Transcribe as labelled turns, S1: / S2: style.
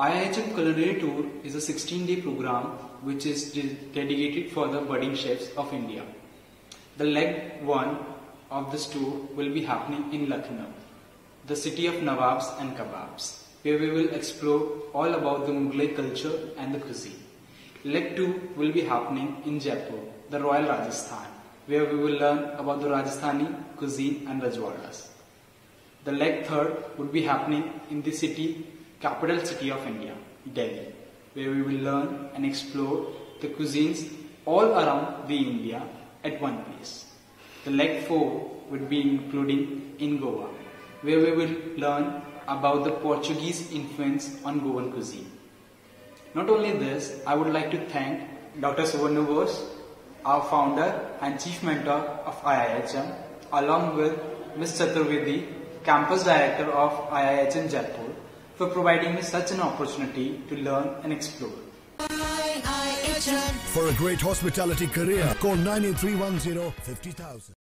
S1: IIHM Culinary Tour is a 16-day program which is dedicated for the budding chefs of India. The leg 1 of this tour will be happening in Lucknow, the city of Nawabs and Kebabs, where we will explore all about the Mughlai culture and the cuisine. Leg 2 will be happening in Jaipur, the Royal Rajasthan, where we will learn about the Rajasthani cuisine and Rajwadas. The leg 3 would be happening in the capital city of India, Delhi, where we will learn and explore the cuisines all around the India at one place. The leg 4 would be including in Goa, where we will learn about the Portuguese influence on Goan cuisine. Not only this, I would like to thank Dr. Suvarna Bose, our founder and chief mentor of IIHM, along with Ms. Chaturvedi, campus director of IIHM Jaipur, for providing me such an opportunity to learn and explore.
S2: For a great hospitality career, call 98310 50,000.